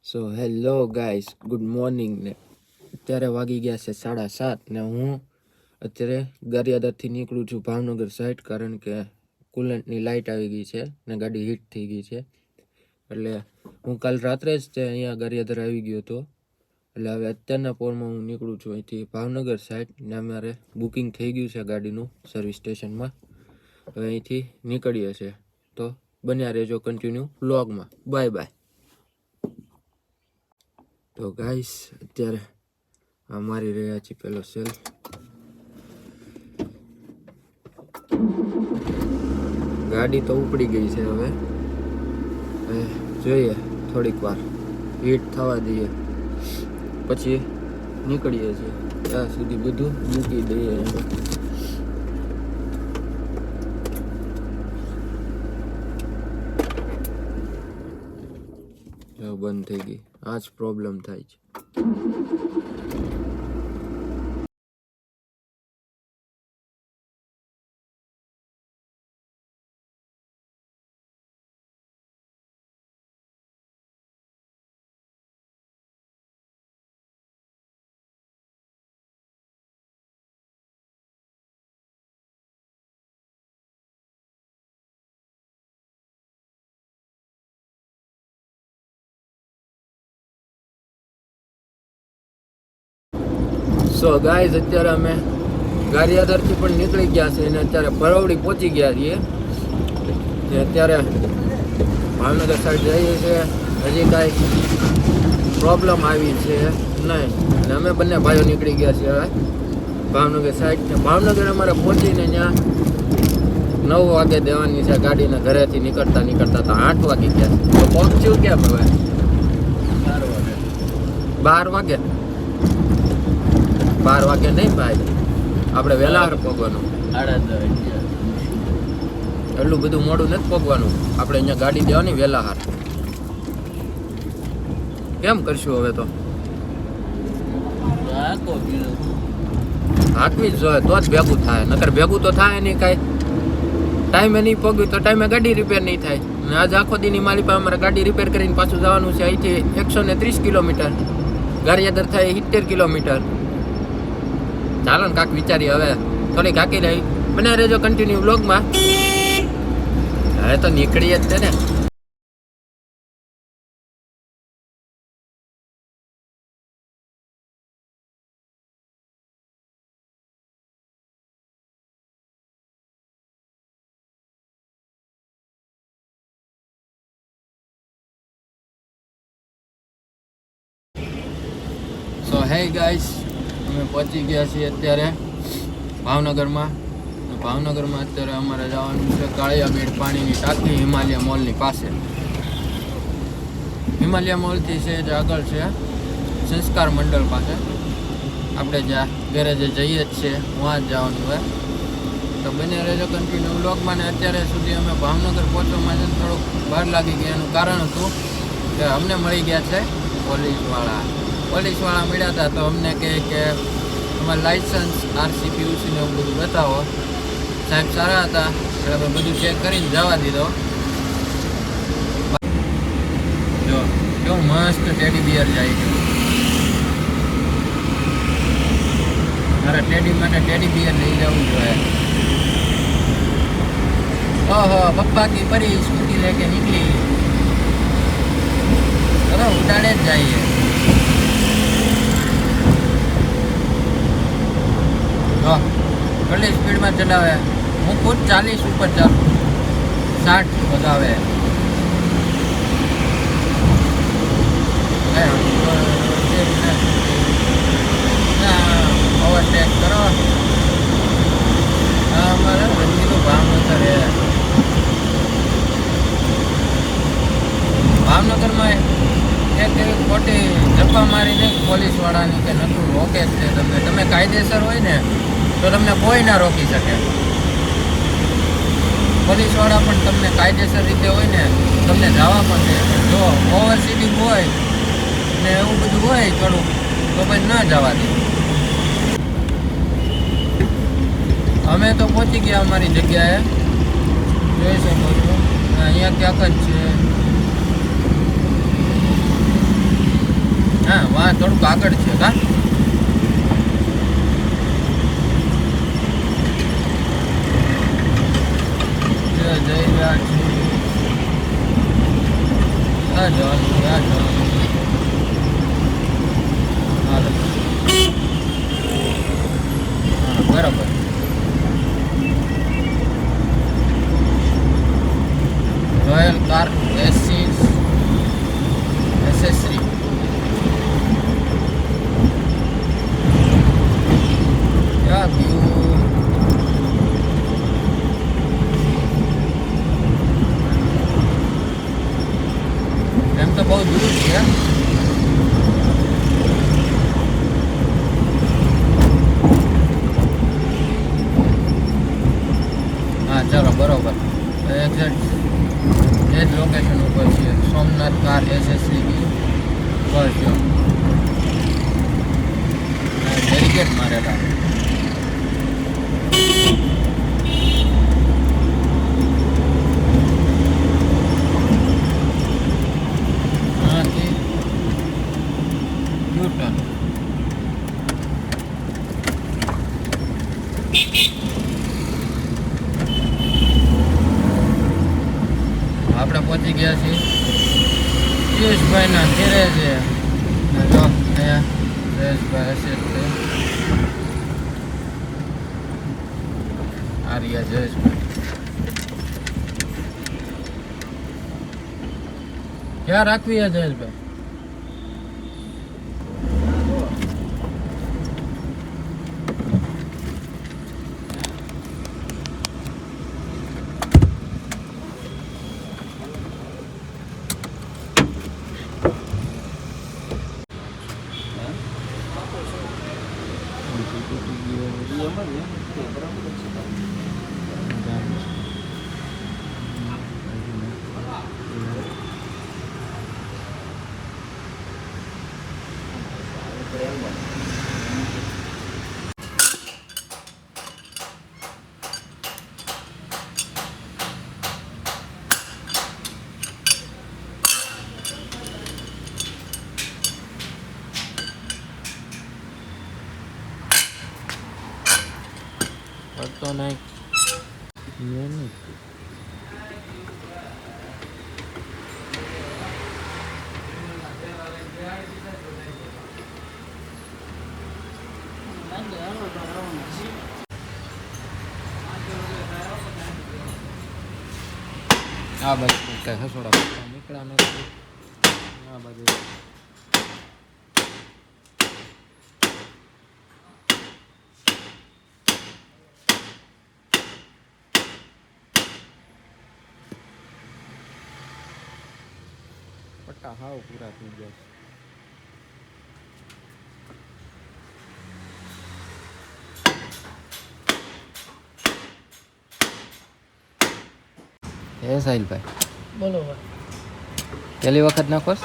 So hello guys, good morning ને અત્યારે વાગી ગયા છે 7:30 ને હું અત્યારે ગારિયાદરથી નીકળું છું ભાવનગર સાઈડ, કારણ કે કુલન્ટની લાઇટ આવી ગઈ છે ને ગાડી હીટ થઈ ગઈ છે. એટલે હું કાલ રાત્રે જ તે અહીંયા ગારિયાદર આવી ગયો હતો. એટલે હવે અત્યારના પોરમાં હું નીકળું છું અહીંથી ભાવનગર સાઈડ ને અમારે બુકિંગ થઈ ગયું છે ગાડીનું સર્વિસ સ્ટેશનમાં. હવે અહીંથી નીકળીએ છીએ, તો બન્યા રહેજો કન્ટિન્યુ વ્લોગમાં. Bye bye. તો ગાઈસ અત્યારે મારી રહ્યા છીએ પેલો સેલ. ગાડી તો ઉપડી ગઈ છે. હવે જોઈએ થોડીક વાર હીટ થવા દઈએ પછી નીકળીએ છીએ. ત્યાં સુધી બધું મૂકી દઈએ. બંધ થઈ ગઈ. આ જ પ્રોબ્લેમ થાય છે. સો ગાઈઝ, અત્યારે અમે ગારિયાદરથી પણ નીકળી ગયા છે અને અત્યારે ભરવડી પહોંચી ગયા છીએ. અત્યારે ભાવનગર સાઈડ જઈએ છીએ. હજી કાંઈ પ્રોબ્લેમ આવી છે નહીં અને અમે બંને ભાઈઓ નીકળી ગયા છીએ હવે ભાવનગર સાઈડ. ભાવનગર અમારે પહોંચીને ત્યાં 9 વાગે દેવાની છે ગાડીને. ઘરેથી નીકળતા તો 8 વાગી ગયા છે. તો પહોંચ્યું કેમ હવે? 12 વાગે 12 વાગે નહીં ભાઈ, આપણે વહેલા પહોંચવાનું. એટલું બધું મોડું નથી પહોંચવાનું. આપણે અહીંયા ગાડી દેવાની વહેલા હાર. કેમ કરશું હવે? તો હાંકવી જ જોઈએ તો જ ભેગું થાય, નકર ભેગું તો થાય નહીં કાંઈ. ટાઈમે નહીં પગ્યું તો ટાઈમે ગાડી રિપેર નહીં થાય. અને આજ આખો દીની મારી પાસે અમારે ગાડી રિપેર કરીને પાછું જવાનું છે. અહીંથી 130 કિલોમીટર, ગારિયાદર થાય 70 કિલોમીટર. ચાલો ને કાંક વિચારી. હવે થોડીક હાકી રહી. બને રહેજો કન્ટિન્યુ વ્લોગમાં. હવે તો નીકળીએ જ છે ને. સો હે ગાઈસ, અમે પહોંચી ગયા છીએ અત્યારે ભાવનગરમાં. ભાવનગરમાં અત્યારે અમારે જવાનું છે કાળિયા બેડ પાણીની ટાંકી, હિમાલય મોલની પાસે. હિમાલય મોલથી છે જે આગળ છે સંસ્કાર મંડળ પાસે. આપણે જ્યાં ગેરેજે જઈએ જ છે વहाँ જ જવાનું હોય. તો બને રહેજો કન્ટિન્યુ વ્લોગમાં. ને અત્યારે સુધી અમે ભાવનગર પહોંચવામાં છે થોડુંક વાર લાગી ગયા. એનું કારણ હતું કે અમને મળી ગયા છે પોલીસવાળા મળ્યા હતા. તો અમને કહે કે અમારે લાઇસન્સ, RC, PUC ને એવું બધું બતાવો. સાહેબ સારા હતા એટલે અમે બધું ચેક કરીને જવા દીધો. જો કેવું મસ્ત ટેડી બિયર જાય છે. મારા ટેડી માટે ટેડી બિયર લઈ જવું જોઈએ. ઓહો, પપ્પા કી પરી સ્કૂટી લેકે નીકળી. ચલો ઉડાડે જ જઈએ. કેટલી સ્પીડમાં ચલાવે. હું ખુદ 40 ઉપર ચાલું, 60 બતાવે. ઓવરટેક કરો. અમારે રંગીલું ભાવનગર હે. ભાવનગરમાં એક એવી ખોટી જપ્પા મારીને પોલીસવાળાની કે નતું રોકે જ છે. તમે કાયદેસર હોય ને તો તમને કોઈ ના રોકી શકે. પોલીસવાળા પણ તમને કાયદેસર રીતે હોય ને તમને જવા પણ દે. જો ઓવર સ્પીડિંગ હોય ને એવું બધું હોય થોડુંક તો પછી ના જવા દે. અમે તો પહોંચી ગયા અમારી જગ્યાએ. જોઈ શકો છો અહીંયા ક્યાંક જ છે. હા વાહ થોડુંક આગળ છે કા જઈ રહ્યા છીએ હાલો હા બરાબર રોયલ કાર એસેસરી ક્યાં ગયું એમ તો બહુ દૂર છે હા ચાલો બરોબર એક્ઝેક્ટ એ જ લોકેશન ઉપર છે સોમનાથ કાર એસેસરી બી બસ જો ડેલિકેટ મારેલા હાથી યુટર્ન આપણે પહોંચી ગયા છીએ પિયુષભાઈના ઘેરે છે જો અહીંયા જયેશભાઈ હશે તે આ રહ્યા જયેશભાઈ ક્યાં રાખવી છે જયેશભાઈ પડતો નહીં આ બાજુ કઈ હસોડા નીકળ્યા નથી આ બાજુ પટ્ટા હાવ પૂરા થઈ ગયા છે એ સાહિલભાઈ બોલો પહેલી વખત નાખોસ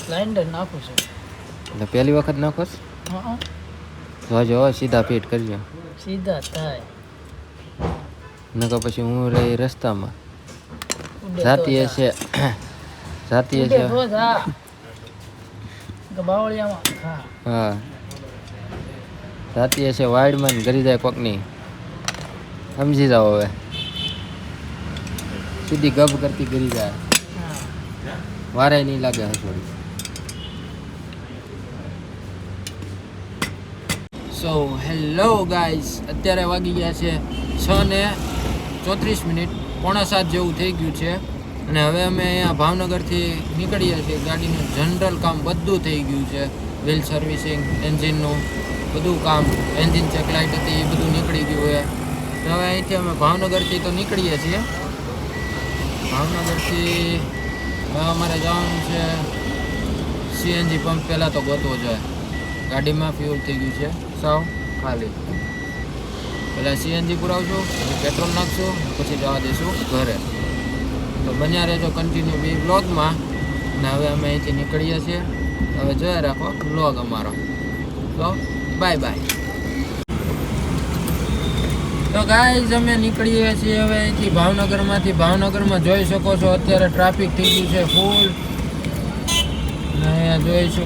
ગ્રાઇન્ડર નાખું છું એટલે પહેલી વખત નાખોસ હા જોજો સીધા ફિટ કરજો સીધા થાય નકર પછી હું રહી રસ્તામાં ઉડે જાતી હશે જાતી ઉડે હશે તો જા ગબાવળિયામાં હા હા જાતી હશે વાઇડમાં ગરી જાય કોકની સમજી જાઓ હવે સીધી ગબ કરતી ગરી જાય હા વારે નહીં લાગે હસોડી સો હેલો ગાઈસ અત્યારે વાગી ગયા છે 6:34 6:45 જેવું થઈ ગયું છે અને હવે અમે અહીંયા ભાવનગરથી નીકળીએ છીએ ગાડીનું જનરલ કામ બધું થઈ ગયું છે વ્હીલ સર્વિસિંગ એન્જિનનું બધું કામ એન્જિન ચેક લાઇટ હતી એ બધું નીકળી ગયું છે હવે અહીંથી અમે ભાવનગરથી તો નીકળીએ છીએ ભાવનગરથી હવે અમારે જવાનું છે સીએનજી પંપ પહેલાં તો ગોતવો જોઈએ ગાડીમાં ફ્યુલ થઈ ગયું છે સાવ ખાલી પહેલાં સીએનજી પુરાવશું પછી પેટ્રોલ નાખશું પછી જવા દઈશું ઘરે તો બન્યા રહેજો કન્ટિન્યુ બી વ્લોગમાં અને હવે અમે અહીંથી નીકળીએ છીએ હવે જોયા રાખો વ્લોગ અમારો તો બાય બાય તો ગાઈઝ અમે નીકળીએ છીએ હવે અહીંથી ભાવનગરમાં જોઈ શકો છો અત્યારે ટ્રાફિક થઈ ગયું છે ફૂલ અને અહીંયા જોઈશું